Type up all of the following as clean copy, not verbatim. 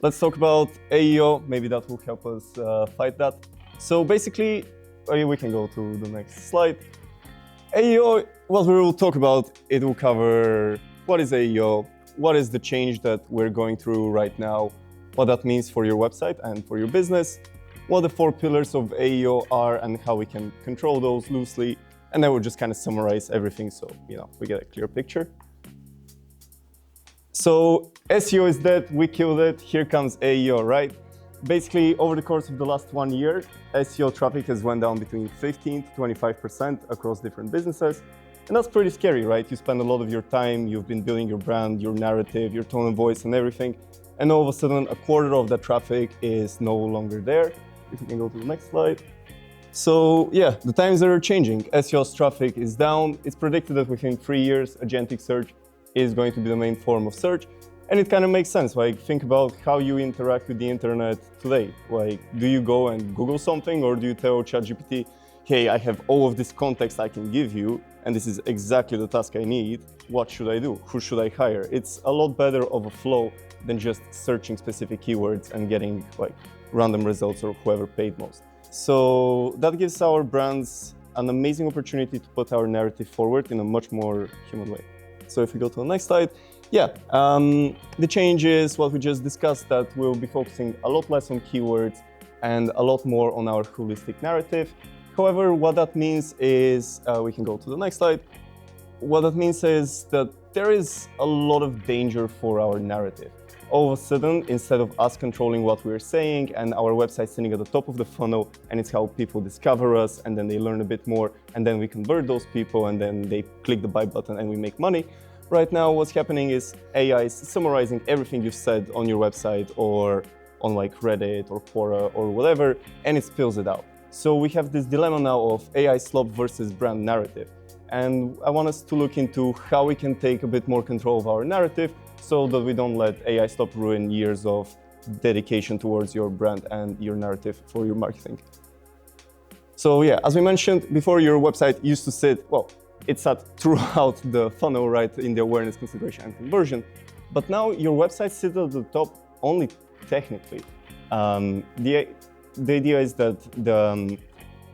let's talk about AEO. Maybe that will help us fight that. So basically, we can go to the next slide. AEO, what we will talk about, it will cover what is AEO, what is the change that we're going through right now, what that means for your website and for your business, what the 4 pillars of AEO are and how we can control those loosely, and then we'll just kind of summarize everything so we get a clear picture. So SEO is dead, we killed it, here comes AEO, right? Basically, over the course of the last 1 year, SEO traffic has went down between 15 to 25% across different businesses. And that's pretty scary, right? You spend a lot of your time, you've been building your brand, your narrative, your tone of voice and everything. And all of a sudden, a quarter of that traffic is no longer there. If we can go to the next slide. So yeah, the times are changing. SEO's traffic is down. It's predicted that within 3 years, agentic search is going to be the main form of search. And it kind of makes sense. Like, think about how you interact with the internet today. Like, do you go and Google something, or do you tell ChatGPT, hey, I have all of this context I can give you, and this is exactly the task I need. What should I do? Who should I hire? It's a lot better of a flow than just searching specific keywords and getting like random results or whoever paid most. So that gives our brands an amazing opportunity to put our narrative forward in a much more human way. So if we go to the next slide, the change is what we just discussed, that we'll be focusing a lot less on keywords and a lot more on our holistic narrative. However, what that means is, we can go to the next slide. What that means is that there is a lot of danger for our narrative. All of a sudden, instead of us controlling what we're saying and our website sitting at the top of the funnel, and it's how people discover us, and then they learn a bit more, and then we convert those people, and then they click the buy button and we make money. Right now, what's happening is AI is summarizing everything you've said on your website or on like Reddit or Quora or whatever, and it spills it out. So we have this dilemma now of AI slop versus brand narrative. And I want us to look into how we can take a bit more control of our narrative so that we don't let AI slop ruin years of dedication towards your brand and your narrative for your marketing. So yeah, as we mentioned before, your website used to sit, it sat throughout the funnel, right, in the awareness, consideration, and conversion. But now your website sits at the top only technically. The idea is that the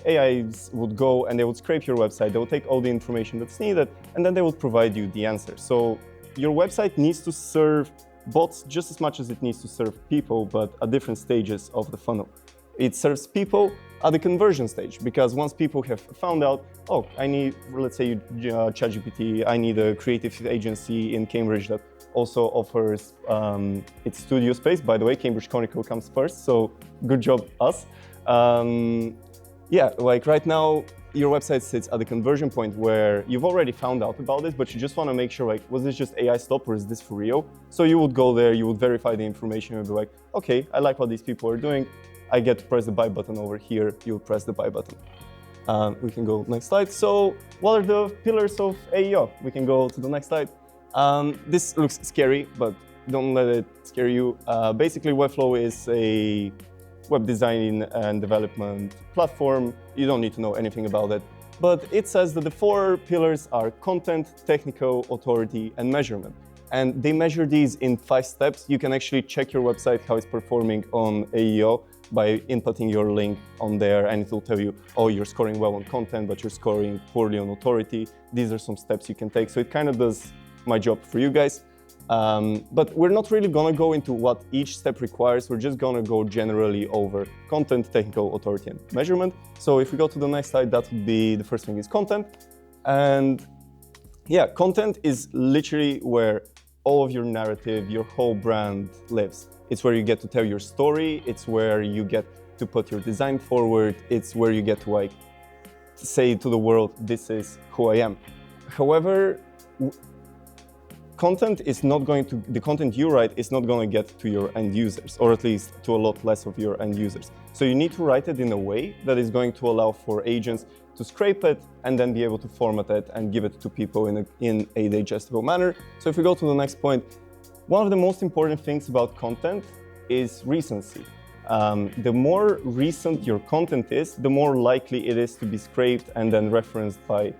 AIs would go and they would scrape your website, they would take all the information that's needed, and then they would provide you the answer. So your website needs to serve bots just as much as it needs to serve people, but at different stages of the funnel. It serves people at the conversion stage, because once people have found out, I need, let's say, ChatGPT, I need a creative agency in Cambridge that also offers its studio space. By the way, Cambridge Chronicle comes first, so good job, us. Like right now, your website sits at the conversion point where you've already found out about this, but you just want to make sure, like, was this just AI stop or is this for real? So you would go there, you would verify the information, and be like, okay, I like what these people are doing. I get to press the buy button over here. You'll press the buy button. We can go next slide. So what are the pillars of AEO? We can go to the next slide. This looks scary, but don't let it scare you. Basically, Webflow is a web design and development platform. You don't need to know anything about it. But it says that the 4 pillars are content, technical, authority, and measurement. And they measure these in 5 steps. You can actually check your website, how it's performing on AEO, by inputting your link on there, and it will tell you, you're scoring well on content, but you're scoring poorly on authority. These are some steps you can take. So it kind of does my job for you guys. But we're not really gonna go into what each step requires. We're just gonna go generally over content, technical, authority, and measurement. So if we go to the next slide, that would be, the first thing is content. And yeah, content is literally where all of your narrative, your whole brand lives. It's where you get to tell your story. It's where you get to put your design forward. It's where you get to like say to the world, this is who I am. However, the content you write is not going to get to your end users, or at least to a lot less of your end users. So you need to write it in a way that is going to allow for agents to scrape it and then be able to format it and give it to people in a digestible manner. So if we go to the next point, one of the most important things about content is recency. The more recent your content is, the more likely it is to be scraped and then referenced by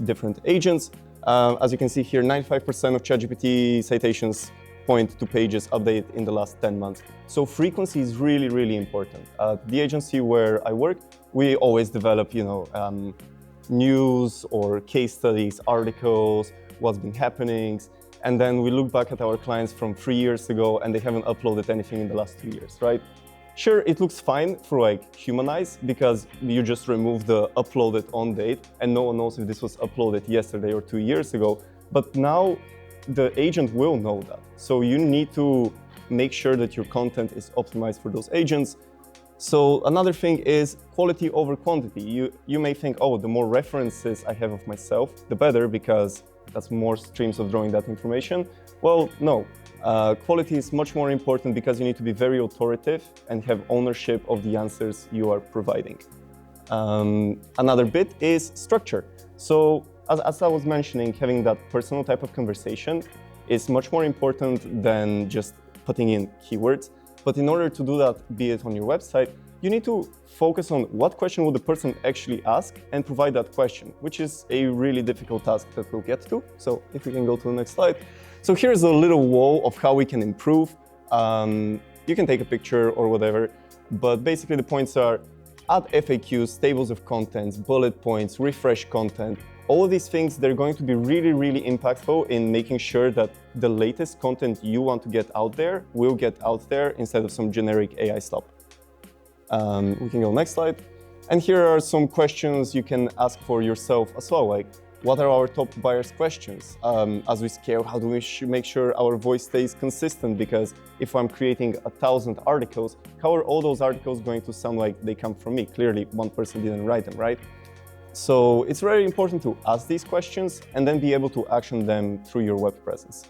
different agents. As you can see here, 95% of ChatGPT citations 0.2 pages updated in the last 10 months. So frequency is really, really important. At the agency where I work, we always develop, news or case studies, articles, what's been happening. And then we look back at our clients from 3 years ago and they haven't uploaded anything in the last 2 years, right? Sure, it looks fine through human eyes because you just remove the uploaded on date and no one knows if this was uploaded yesterday or 2 years ago. But now the agent will know that. So you need to make sure that your content is optimized for those agents. So another thing is quality over quantity. You may think, oh, the more references I have of myself, the better, because that's more streams of drawing that information. Well, no. Quality is much more important because you need to be very authoritative and have ownership of the answers you are providing. Another bit is structure. So as I was mentioning, having that personal type of conversation is much more important than just putting in keywords. But in order to do that, be it on your website, you need to focus on what question would the person actually ask and provide that question, which is a really difficult task that we'll get to. So if we can go to the next slide. So here's a little wall of how we can improve. You can take a picture or whatever, but basically the points are add FAQs, tables of contents, bullet points, refresh content. All of these things, they're going to be really, really impactful in making sure that the latest content you want to get out there will get out there instead of some generic AI stuff. We can go next slide. And here are some questions you can ask for yourself as well, like what are our top buyers' questions? As we scale, how do we make sure our voice stays consistent? Because if I'm creating 1,000 articles, how are all those articles going to sound like they come from me? Clearly, one person didn't write them, right? So it's very important to ask these questions and then be able to action them through your web presence.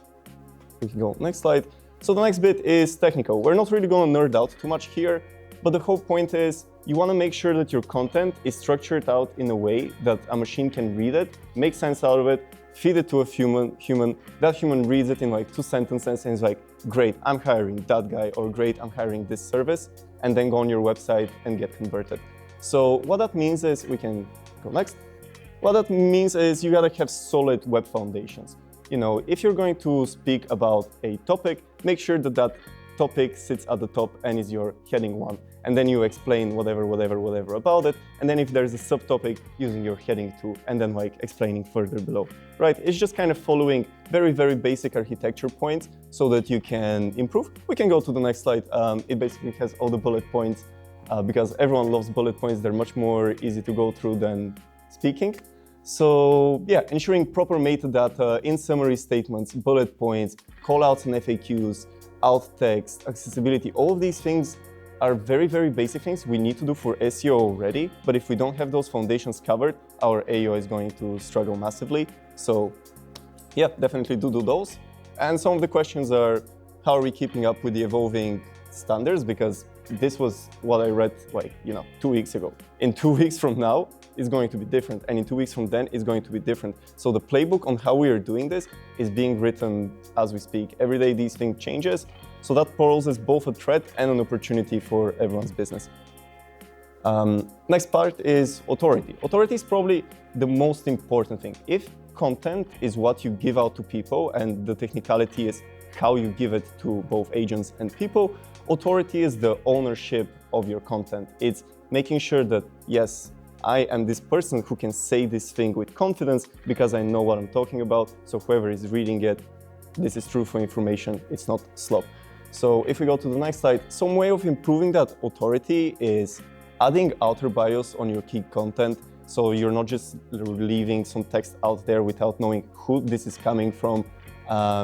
We can go next slide. So the next bit is technical. We're not really going to nerd out too much here, but the whole point is you want to make sure that your content is structured out in a way that a machine can read it, make sense out of it, feed it to a human. That human reads it in 2 sentences and is like, great, I'm hiring that guy, or great, I'm hiring this service, and then go on your website and get converted. So what that means is, we can go next. What that means is you gotta have solid web foundations. If you're going to speak about a topic, make sure that that topic sits at the top and is your heading one. And then you explain whatever about it. And then if there's a subtopic, using your heading 2, and then explaining further below, right? It's just kind of following very, very basic architecture points so that you can improve. We can go to the next slide. It basically has all the bullet points because everyone loves bullet points. They're much more easy to go through than speaking. So yeah, ensuring proper metadata in summary statements, bullet points, callouts and FAQs, alt text, accessibility, all of these things are very, very basic things we need to do for SEO already. But if we don't have those foundations covered, our AEO is going to struggle massively. So yeah, definitely do those. And some of the questions are, how are we keeping up with the evolving standards? Because this was what I read 2 weeks ago. In 2 weeks from now, it's going to be different. And in 2 weeks from then, it's going to be different. So the playbook on how we are doing this is being written as we speak. Every day, these things changes. So that poses both a threat and an opportunity for everyone's business. Next part is authority. Authority is probably the most important thing. If content is what you give out to people and the technicality is how you give it to both agents and people, authority is the ownership of your content. It's making sure that, yes, I am this person who can say this thing with confidence because I know what I'm talking about. So whoever is reading it, this is truthful information, it's not slop. So if we go to the next slide, some way of improving that authority is adding author bios on your key content. So you're not just leaving some text out there without knowing who this is coming from.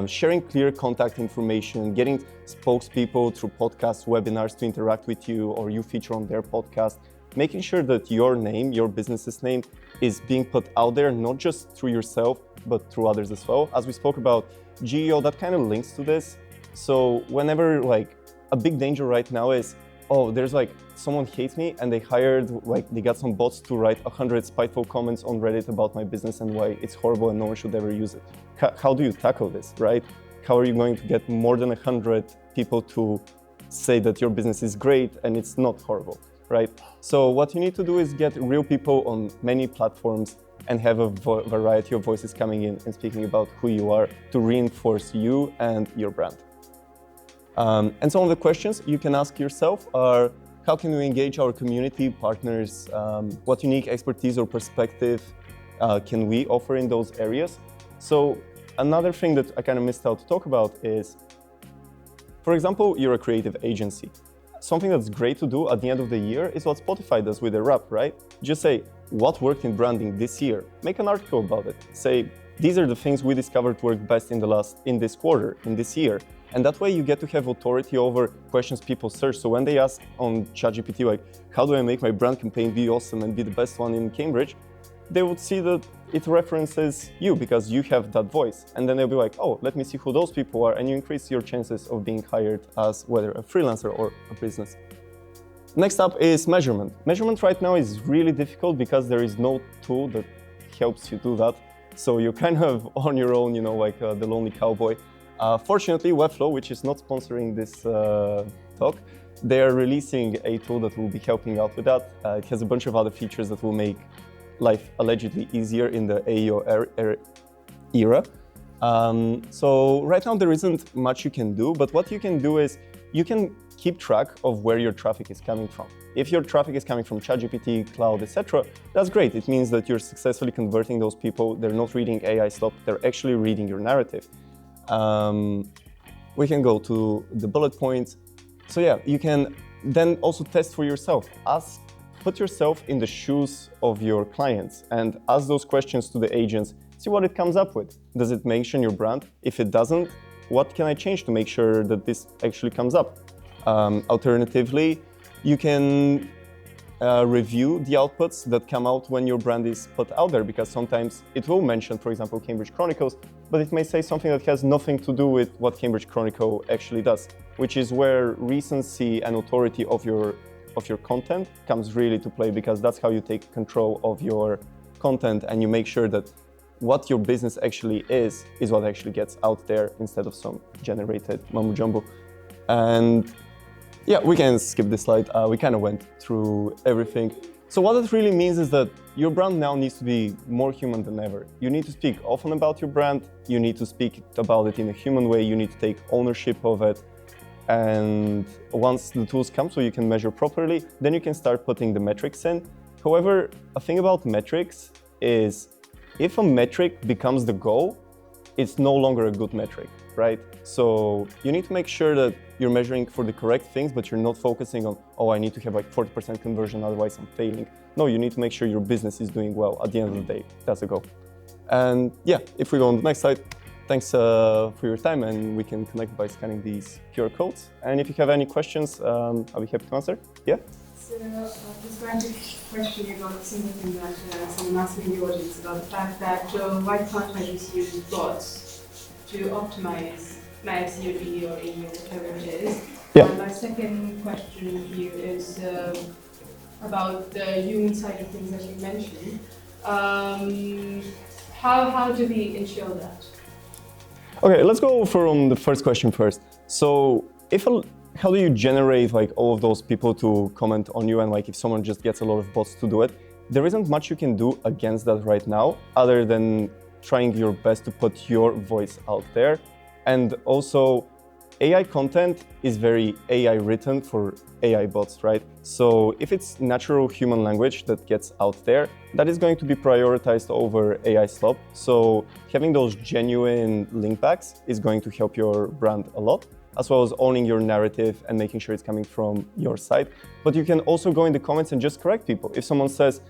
Sharing clear contact information, getting spokespeople through podcasts, webinars to interact with you, or you feature on their podcast. Making sure that your name, your business's name, is being put out there, not just through yourself, but through others as well. As we spoke about GEO, that kind of links to this. So whenever a big danger right now is, oh, there's someone hates me and they hired, they got some bots to write 100 spiteful comments on Reddit about my business and why it's horrible and no one should ever use it. How do you tackle this, right? How are you going to get more than 100 people to say that your business is great and it's not horrible, right? So what you need to do is get real people on many platforms and have a variety of voices coming in and speaking about who you are to reinforce you and your brand. And some of the questions you can ask yourself are, how can we engage our community partners? What unique expertise or perspective can we offer in those areas? So another thing that I kind of missed out to talk about is, for example, you're a creative agency. Something that's great to do at the end of the year is what Spotify does with their wrap, right? Just say, what worked in branding this year? Make an article about it. Say, these are the things we discovered worked best in this quarter, in this year. And that way you get to have authority over questions people search. So when they ask on ChatGPT, like, how do I make my brand campaign be awesome and be the best one in Cambridge? They would see that it references you because you have that voice. And then they'll be like, oh, let me see who those people are. And you increase your chances of being hired as whether a freelancer or a business. Next up is measurement. Measurement right now is really difficult because there is no tool that helps you do that. So you're kind of on your own, like the lonely cowboy. Fortunately, Webflow, which is not sponsoring this talk, they are releasing a tool that will be helping out with that. It has a bunch of other features that will make life allegedly easier in the AEO era. So right now there isn't much you can do, but what you can do is you can keep track of where your traffic is coming from. If your traffic is coming from ChatGPT, cloud, etc., that's great. It means that you're successfully converting those people. They're not reading AI stuff, they're actually reading your narrative. We can go to the bullet points. So yeah, you can then also test for yourself. Put yourself in the shoes of your clients and ask those questions to the agents. See what it comes up with. Does it mention your brand? If it doesn't, what can I change to make sure that this actually comes up? Alternatively, you can review the outputs that come out when your brand is put out there, because sometimes it will mention, for example, Cambridge Chronicles, but it may say something that has nothing to do with what Cambridge Chronicle actually does, which is where recency and authority of your content comes really to play, because that's how you take control of your content and you make sure that what your business actually is what actually gets out there instead of some generated mumbo jumbo. And yeah, we can skip this slide. We kind of went through everything. So what it really means is that your brand now needs to be more human than ever. You need to speak often about your brand. You need to speak about it in a human way. You need to take ownership of it. And once the tools come so you can measure properly, then you can start putting the metrics in. However, a thing about metrics is if a metric becomes the goal, it's no longer a good metric, right? So you need to make sure that you're measuring for the correct things, but you're not focusing on, oh, I need to have like 40% conversion, otherwise I'm failing. No, you need to make sure your business is doing well. At the end of the day, that's the goal. And yeah, if we go on the next slide, thanks for your time, and we can connect by scanning these QR codes. And if you have any questions, I'll be happy to answer. Yeah? So, this kind of question about something that someone asked me in the audience about the fact that why can't I just use bots to optimize my SEO or AEO, whatever it is? Yeah. And my second question here is about the human side of things that you mentioned. How do we ensure that? Okay, let's go from the first question first. So how do you generate like all of those people to comment on you, and like if someone just gets a lot of bots to do it? There isn't much you can do against that right now, other than trying your best to put your voice out there. And also, AI content is very AI written for AI bots, right? So if it's natural human language that gets out there, that is going to be prioritized over AI slop. So having those genuine link backs is going to help your brand a lot, as well as owning your narrative and making sure it's coming from your side. But you can also go in the comments and just correct people. If someone says,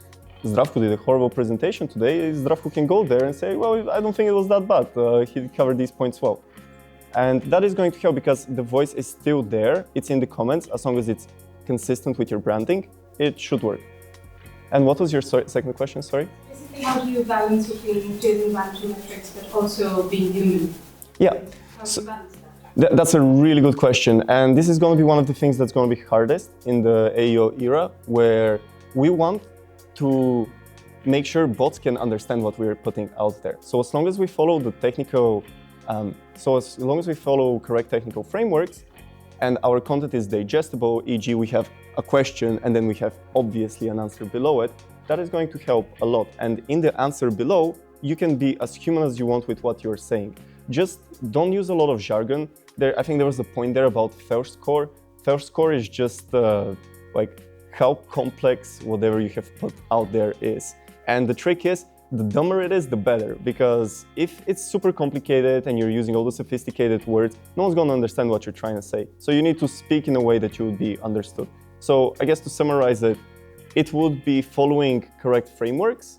Zdravko did a horrible presentation today, Zdravko can go there and say, well, I don't think it was that bad. He covered these points well. And that is going to help because the voice is still there. It's in the comments. As long as it's consistent with your branding, it should work. And what was your second question, sorry? Basically, how do you balance between chasing vanity metrics but also being human? Yeah. How do you balance that? That's a really good question. And this is going to be one of the things that's going to be hardest in the AEO era, where we want to make sure bots can understand what we're putting out there. So as long as we follow the technical as long as we follow correct technical frameworks and our content is digestible, e.g. we have a question and then we have obviously an answer below it, that is going to help a lot. And in the answer below, you can be as human as you want with what you're saying. Just don't use a lot of jargon. I think there was a point there about first score. First score is just like how complex whatever you have put out there is. And the trick is, the dumber it is, the better. Because if it's super complicated and you're using all the sophisticated words, no one's gonna understand what you're trying to say. So you need to speak in a way that you would be understood. So I guess to summarize it, it would be following correct frameworks,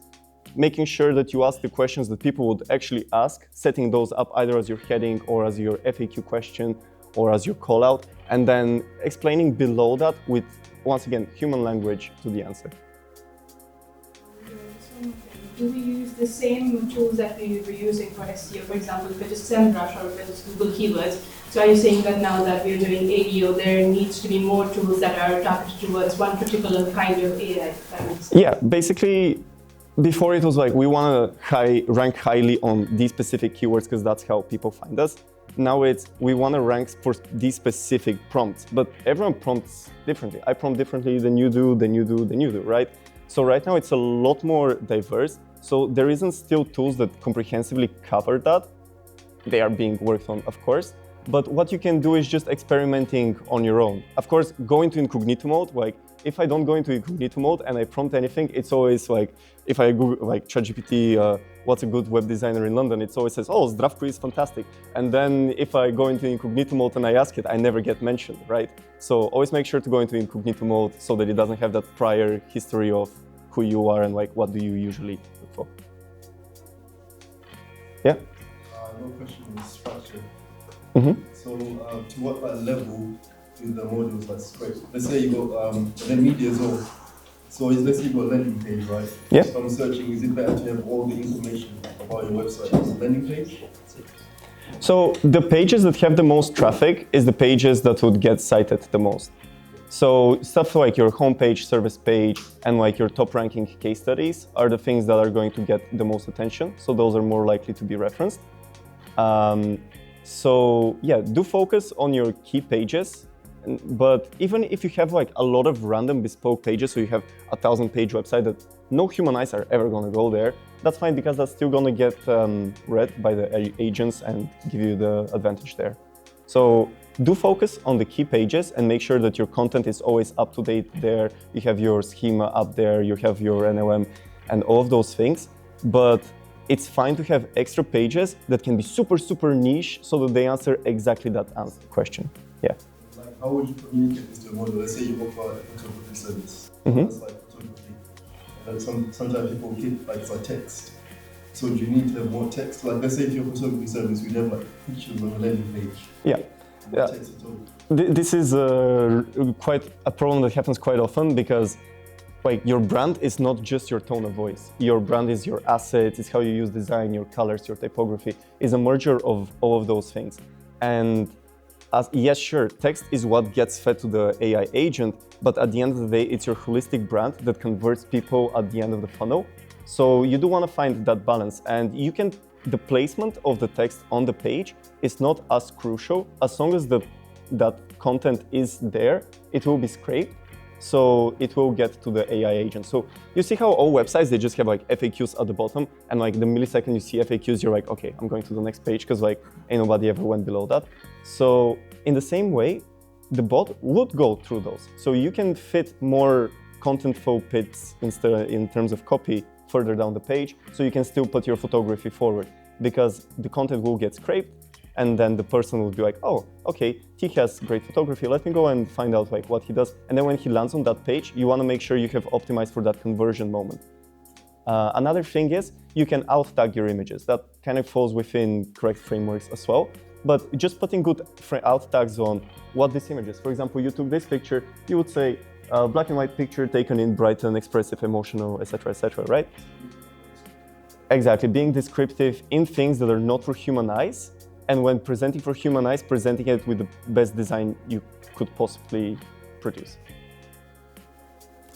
making sure that you ask the questions that people would actually ask, setting those up either as your heading or as your FAQ question or as your call out, and then explaining below that with, once again, human language to the answer. Do we use the same tools that we were using for SEO? For example, if it is SEMrush or if it is Google Keywords. So are you saying that now that we're doing AEO, there needs to be more tools that are targeted towards one particular kind of AI? Yeah, basically, before it was like we want to rank highly on these specific keywords because that's how people find us. Now it's we want to rank for these specific prompts, but everyone prompts differently. I prompt differently than you do, right? So right now it's a lot more diverse. So there isn't still tools that comprehensively cover that. They are being worked on, of course. But what you can do is just experimenting on your own. Of course, go into incognito mode. Like if I don't go into incognito mode and I prompt anything, it's always like, if I Google like ChatGPT, what's a good web designer in London? It always says, oh, Zdravko is fantastic. And then if I go into incognito mode and I ask it, I never get mentioned, right? So always make sure to go into incognito mode so that it doesn't have that prior history of who you are and like what do you usually look for. Yeah? No question on structure. Mm-hmm. So to what level do the modules like scrape? Let's say you got then media as well. So let's say you got a landing page, right? Yeah. So I'm searching, is it better to have all the information about your website on the landing page? So the pages that have the most traffic is the pages that would get cited the most. So stuff like your homepage, service page, and like your top ranking case studies are the things that are going to get the most attention. So those are more likely to be referenced. So yeah, do focus on your key pages. But even if you have like a lot of random bespoke pages, so you have 1,000-page website that no human eyes are ever going to go there, that's fine because that's still going to get read by the agents and give you the advantage there. So do focus on the key pages and make sure that your content is always up to date there. You have your schema up there, you have your NLM and all of those things. But it's fine to have extra pages that can be super, super niche so that they answer exactly that question. Yeah. Like, how would you communicate this to a model? Let's say you offer a photography service. Mm-hmm. That's like photography. And sometimes people get like it's like text. So do you need to have more text? Like let's say if you're a photography service, we'd have like pictures on a landing page. Yeah. Yeah. Text at all. This is quite a problem that happens quite often because like your brand is not just your tone of voice. Your brand is your assets, it's how you use design, your colors, your typography. It's a merger of all of those things. And yes, sure, text is what gets fed to the AI agent, but at the end of the day, it's your holistic brand that converts people at the end of the funnel. So you do want to find that balance, and the placement of the text on the page is not as crucial. As long as that content is there, it will be scraped. So it will get to the AI agent. So you see how all websites, they just have like FAQs at the bottom, and like the millisecond you see FAQs, you're like, okay, I'm going to the next page because like ain't nobody ever went below that. So in the same way, the bot would go through those. So you can fit more contentful bits in terms of copy further down the page, so you can still put your photography forward because the content will get scraped. And then the person will be like, oh, okay, he has great photography. Let me go and find out like what he does. And then when he lands on that page, you want to make sure you have optimized for that conversion moment. Another thing is you can alt tag your images. That kind of falls within correct frameworks as well. But just putting good alt tags on what this image is. For example, you took this picture, you would say black and white picture taken in Brighton, expressive, emotional, etc., right? Exactly, being descriptive in things that are not for human eyes. And when presenting for human eyes, presenting it with the best design you could possibly produce.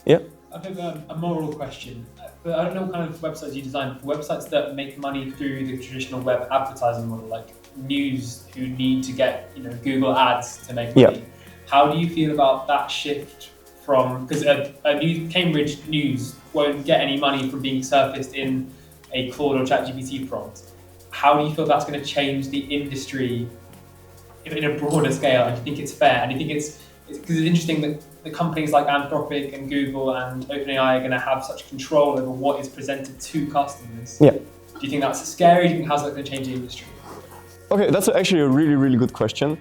Yeah? I think a moral question. I don't know what kind of websites you design. For websites that make money through the traditional web advertising model, like news who need to get Google ads to make money. Yeah. How do you feel about that shift from, because a new Cambridge news won't get any money from being surfaced in a Claude or ChatGPT prompt. How do you feel that's going to change the industry in a broader scale, and you think it's fair, and you think it's because it's interesting that the companies like Anthropic and Google and OpenAI are going to have such control over what is presented to customers. Yeah. Do you think that's scary? Do you think how's that going to change the industry? Okay, that's actually a really, really good question.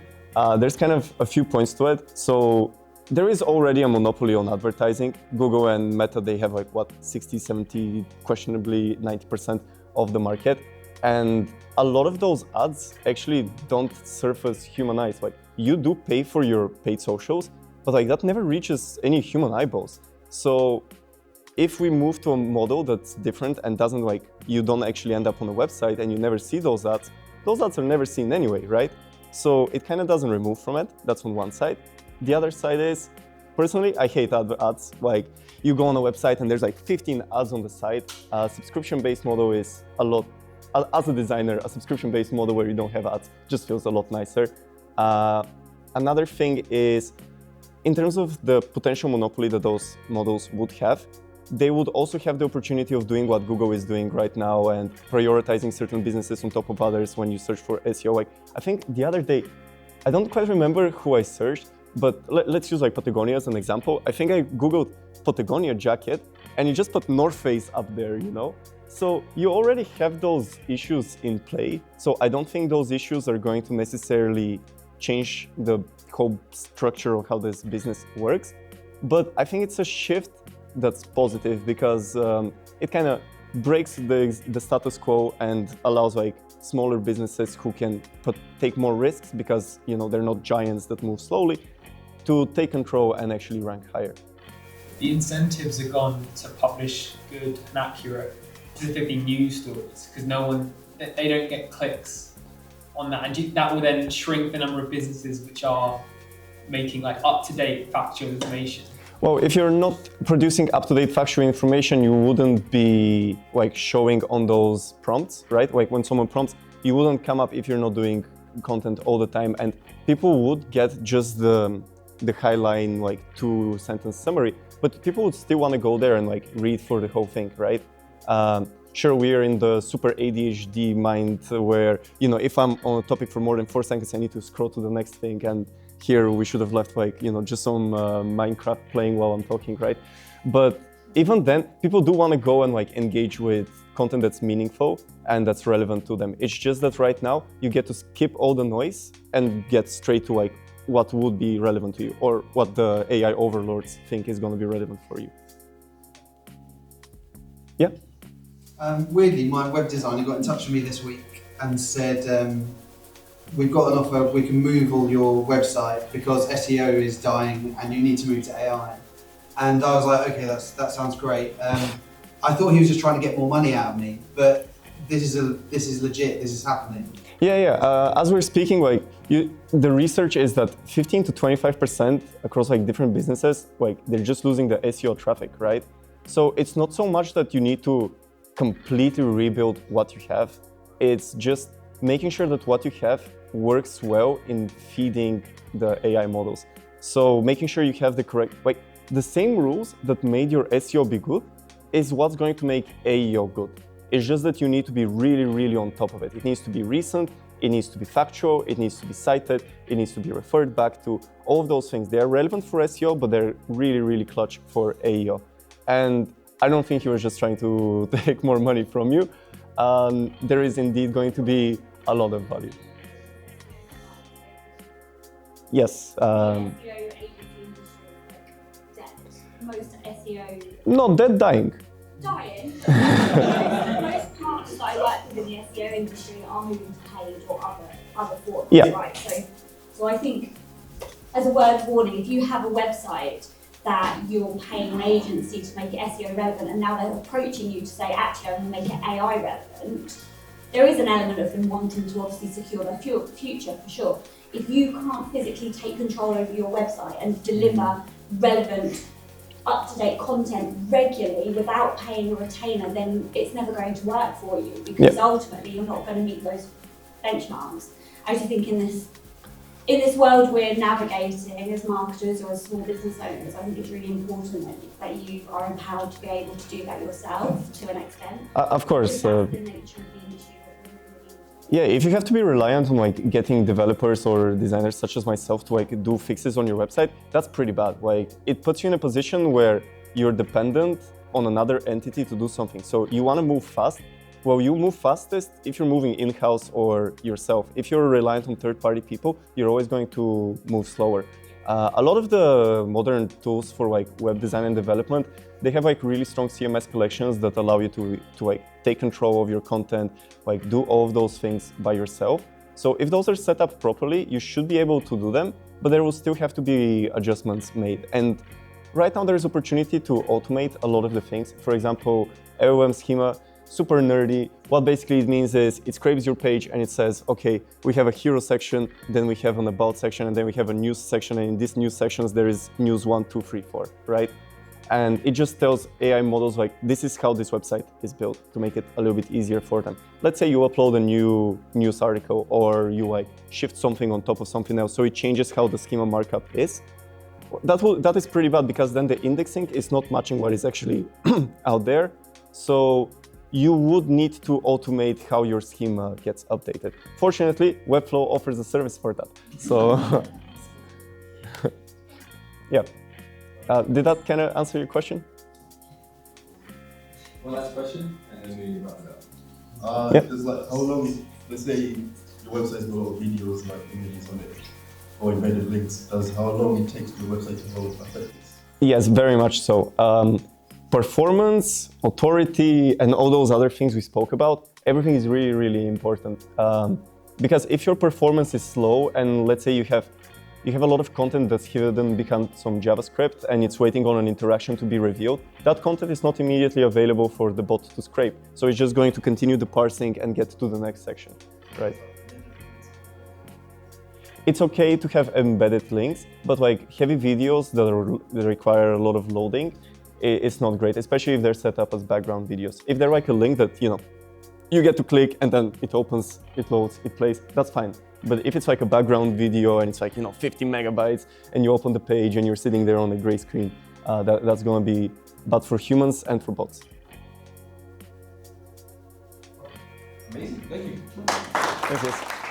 There's kind of a few points to it. So there is already a monopoly on advertising. Google and Meta, they have like what, 60, 70, questionably 90% of the market. And a lot of those ads actually don't surface human eyes. Like you do pay for your paid socials, but like that never reaches any human eyeballs. So if we move to a model that's different and doesn't like, you don't actually end up on a website and you never see those ads are never seen anyway, right? So it kind of doesn't remove from it. That's on one side. The other side is, personally, I hate ads. Like you go on a website and there's like 15 ads on the site. A subscription-based model is a lot, as a designer, a subscription-based model where you don't have ads just feels a lot nicer. Another thing is, in terms of the potential monopoly that those models would have, they would also have the opportunity of doing what Google is doing right now and prioritizing certain businesses on top of others when you search for SEO. Like, I think the other day, I don't quite remember who I searched, but let's use like Patagonia as an example. I think I Googled Patagonia jacket and you just put North Face up there, you know? So you already have those issues in play. So I don't think those issues are going to necessarily change the whole structure of how this business works. But I think it's a shift that's positive because it kind of breaks the status quo and allows like smaller businesses who can take more risks because they're not giants that move slowly to take control and actually rank higher. The incentives are gone to publish good and accurate, specifically news stories, because they don't get clicks on that, and that will then shrink the number of businesses which are making like up-to-date factual information. Well, if you're not producing up-to-date factual information, you wouldn't be like showing on those prompts, right? Like when someone prompts, you wouldn't come up if you're not doing content all the time, and people would get just the highline like 2-sentence summary, but people would still want to go there and like read for the whole thing, right? Sure, we are in the super ADHD mind where, if I'm on a topic for more than 4 seconds, I need to scroll to the next thing, and here we should have left like, just some Minecraft playing while I'm talking, right? But even then, people do want to go and like engage with content that's meaningful and that's relevant to them. It's just that right now you get to skip all the noise and get straight to like what would be relevant to you or what the AI overlords think is going to be relevant for you. Yeah? Weirdly, my web designer got in touch with me this week and said, we've got an offer, we can move all your website because SEO is dying and you need to move to AI. And I was like, okay, that sounds great. I thought he was just trying to get more money out of me, but this is legit, this is happening. Yeah. As we're speaking, like the research is that 15 to 25% across like different businesses, like they're just losing the SEO traffic, right? So it's not so much that you need to completely rebuild what you have. It's just making sure that what you have works well in feeding the AI models. So making sure you have the correct, like the same rules that made your SEO be good is what's going to make AEO good. It's just that you need to be really, really on top of it. It needs to be recent, it needs to be factual, it needs to be cited, it needs to be referred back to, all of those things. They are relevant for SEO, but they're really, really clutch for AEO. And I don't think he was just trying to take more money from you. There is indeed going to be a lot of value. Yes. SEO agency industry, like dead. Most SEO. Not dead, dying. Dying. Most partners that I work with in the SEO industry are moving to paid or other forms, Yeah. right? So I think, as a word of warning, if you have a website that you're paying an agency to make it SEO relevant, and now they're approaching you to say, actually, I'm going to make it AI relevant, there is an element of them wanting to obviously secure their future, for sure. If you can't physically take control over your website and deliver relevant, up-to-date content regularly without paying a retainer, then it's never going to work for you, because ultimately you're not going to meet those benchmarks. I just think in this world we're navigating as marketers or as small business owners, I think it's really important that you are empowered to be able to do that yourself to an extent. Of course. That's the nature of the industry that we're moving Yeah, if you have to be reliant on like getting developers or designers such as myself to like do fixes on your website, that's pretty bad. Like it puts you in a position where you're dependent on another entity to do something. So you want to move fast. Well, you move fastest if you're moving in-house or yourself. If you're reliant on third-party people, you're always going to move slower. A lot of the modern tools for like web design and development, they have like really strong CMS collections that allow you to like take control of your content, like do all of those things by yourself. So if those are set up properly, you should be able to do them, but there will still have to be adjustments made. And right now there's opportunity to automate a lot of the things. For example, AOM schema, super nerdy. What basically it means is it scrapes your page and it says, okay, we have a hero section, then we have an about section, and then we have a news section, and in these news sections there is news 1, 2, 3, 4, right? And it just tells AI models like, this is how this website is built to make it a little bit easier for them. Let's say you upload a new news article or you like shift something on top of something else, so it changes how the schema markup is. That is pretty bad because then the indexing is not matching what is actually out there. So you would need to automate how your schema gets updated. Fortunately, Webflow offers a service for that. So, yeah. Did that kind of answer your question? One last question, and then we wrap it Uh, Yep. There's like, how long, let's say your website's got a lot of videos, like images on it, or embedded links, how long it takes for the website to load affect this? Yes, very much so. Performance, authority, and all those other things we spoke about, everything is really, really important. Because if your performance is slow, and let's say you have a lot of content that's hidden behind some JavaScript and it's waiting on an interaction to be revealed, that content is not immediately available for the bot to scrape. So it's just going to continue the parsing and get to the next section, right? It's okay to have embedded links, but like heavy videos that require a lot of loading, it's not great, especially if they're set up as background videos. If they're like a link that, you get to click and then it opens, it loads, it plays, that's fine. But if it's like a background video and it's like, 50 megabytes and you open the page and you're sitting there on a gray screen, that's going to be bad for humans and for bots. Amazing, thank you. Thank you.